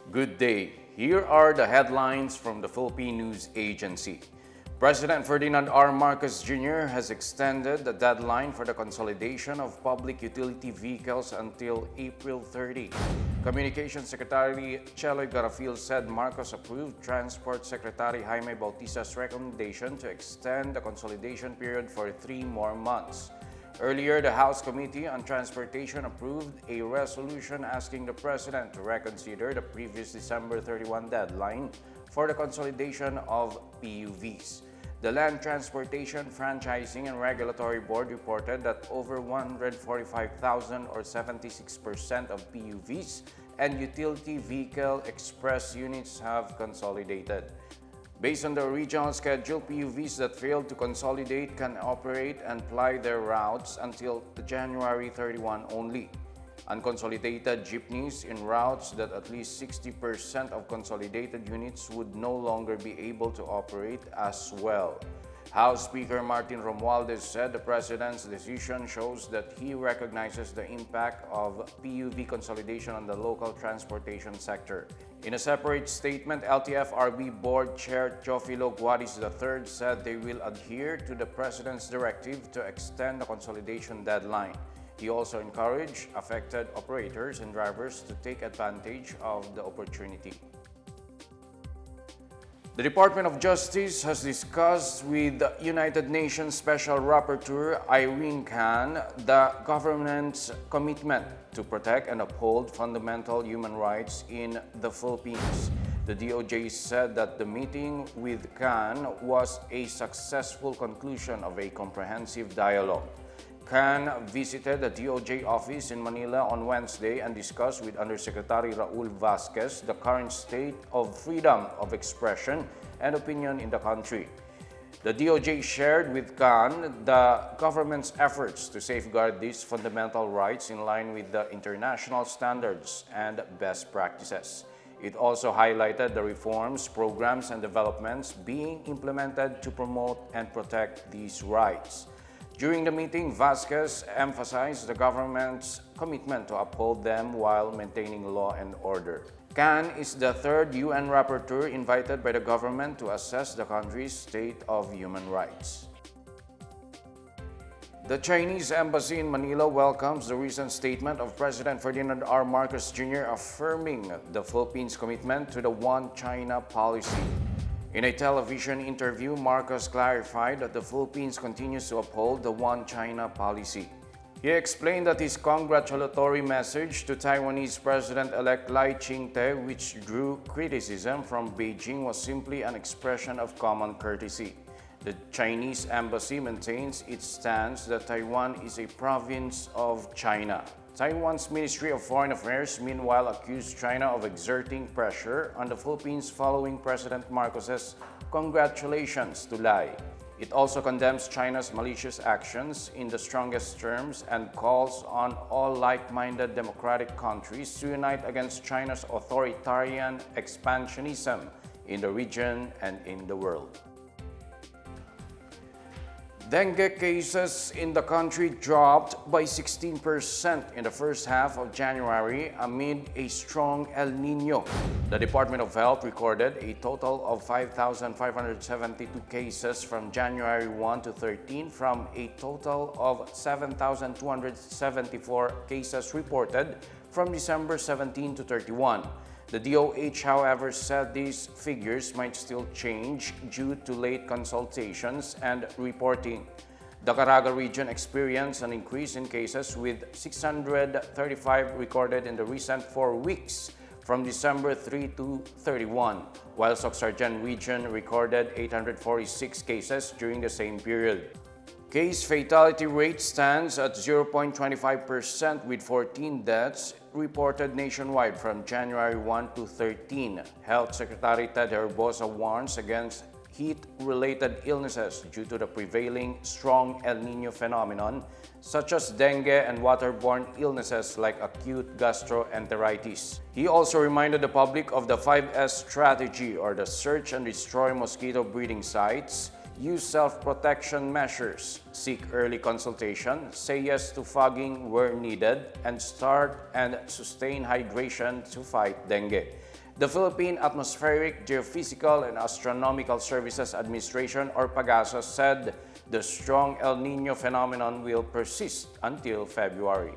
Good day. Here are the headlines from the Philippine News Agency. President Ferdinand R. Marcos Jr. has extended the deadline for the consolidation of public utility vehicles until April 30. Communications Secretary Cheloy Garafil said Marcos approved Transport Secretary Jaime Bautista's recommendation to extend the consolidation period for 3 more months. Earlier, the House Committee on Transportation approved a resolution asking the President to reconsider the previous December 31 deadline for the consolidation of PUVs. The Land Transportation, Franchising and Regulatory Board reported that over 145,000 or 76% of PUVs and utility vehicle express units have consolidated. Based on the original schedule, PUVs that failed to consolidate can operate and ply their routes until January 31 only. Unconsolidated jeepneys in routes that at least 60% of consolidated units would no longer be able to operate as well. House Speaker Martin Romualdez said the President's decision shows that he recognizes the impact of PUV consolidation on the local transportation sector. In a separate statement, LTFRB Board Chair Teofilo Guadis III said they will adhere to the President's directive to extend the consolidation deadline. He also encouraged affected operators and drivers to take advantage of the opportunity. The Department of Justice has discussed with the United Nations Special Rapporteur Irene Khan the government's commitment to protect and uphold fundamental human rights in the Philippines. The DOJ said that the meeting with Khan was a successful conclusion of a comprehensive dialogue. Khan visited the DOJ office in Manila on Wednesday and discussed with Undersecretary Raul Vasquez the current state of freedom of expression and opinion in the country. The DOJ shared with Khan the government's efforts to safeguard these fundamental rights in line with the international standards and best practices. It also highlighted the reforms, programs, and developments being implemented to promote and protect these rights. During the meeting, Vasquez emphasized the government's commitment to uphold them while maintaining law and order. Khan is the third UN rapporteur invited by the government to assess the country's state of human rights. The Chinese Embassy in Manila welcomes the recent statement of President Ferdinand R. Marcos Jr. affirming the Philippines' commitment to the One China policy. In a television interview, Marcos clarified that the Philippines continues to uphold the One China policy. He explained that his congratulatory message to Taiwanese President-elect Lai Ching-te, which drew criticism from Beijing, was simply an expression of common courtesy. The Chinese embassy maintains its stance that Taiwan is a province of China. Taiwan's Ministry of Foreign Affairs, meanwhile, accused China of exerting pressure on the Philippines following President Marcos's congratulations to Lai. It also condemns China's malicious actions in the strongest terms and calls on all like-minded democratic countries to unite against China's authoritarian expansionism in the region and in the world. Dengue cases in the country dropped by 16% in the first half of January amid a strong El Niño. The Department of Health recorded a total of 5,572 cases from January 1 to 13 from a total of 7,274 cases reported from December 17 to 31. The DOH, however, said these figures might still change due to late consultations and reporting. The Caraga region experienced an increase in cases with 635 recorded in the recent 4 weeks from December 3 to 31, while Soxargen region recorded 846 cases during the same period. Case fatality rate stands at 0.25% with 14 deaths reported nationwide from January 1 to 13. Health Secretary Ted Herbosa warns against heat-related illnesses due to the prevailing strong El Niño phenomenon, such as dengue and waterborne illnesses like acute gastroenteritis. He also reminded the public of the 5S strategy, or the search and destroy mosquito breeding sites, use self-protection measures, seek early consultation, say yes to fogging where needed, and start and sustain hydration to fight dengue. The Philippine Atmospheric, Geophysical, and Astronomical Services Administration, or PAGASA, said the strong El Niño phenomenon will persist until February.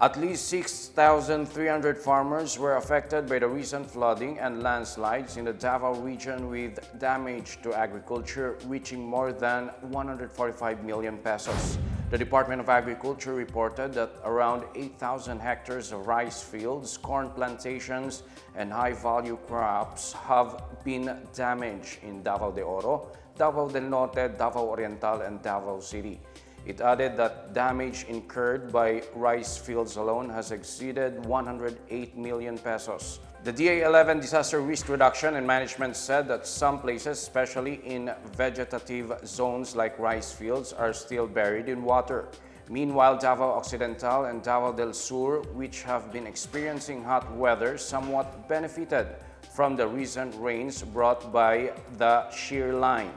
At least 6,300 farmers were affected by the recent flooding and landslides in the Davao region, with damage to agriculture reaching more than 145 million pesos. The Department of Agriculture reported that around 8,000 hectares of rice fields, corn plantations, and high-value crops have been damaged in Davao de Oro, Davao del Norte, Davao Oriental, and Davao City. It added that damage incurred by rice fields alone has exceeded 108 million pesos. The DA-11 Disaster Risk Reduction and Management said that some places, especially in vegetative zones like rice fields, are still buried in water. Meanwhile, Davao Occidental and Davao del Sur, which have been experiencing hot weather, somewhat benefited from the recent rains brought by the shear line.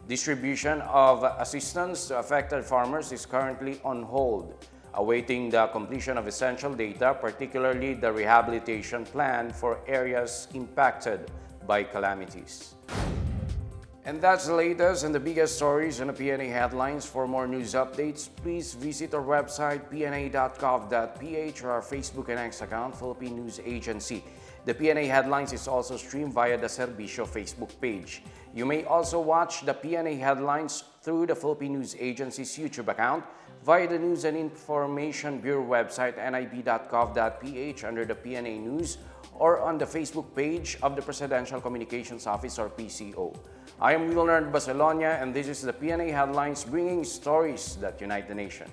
Distribution of assistance to affected farmers is currently on hold, awaiting the completion of essential data, particularly the rehabilitation plan for areas impacted by calamities. And that's the latest and the biggest stories in the PNA headlines. For more news updates, please visit our website pna.gov.ph or our Facebook and X account, Philippine News Agency. The PNA Headlines is also streamed via the Servicio Facebook page. You may also watch the PNA Headlines through the Philippine News Agency's YouTube account, via the News and Information Bureau website nib.gov.ph under the PNA News, or on the Facebook page of the Presidential Communications Office, or PCO. I am Wilner Barcelona, and this is the PNA Headlines, bringing stories that unite the nation.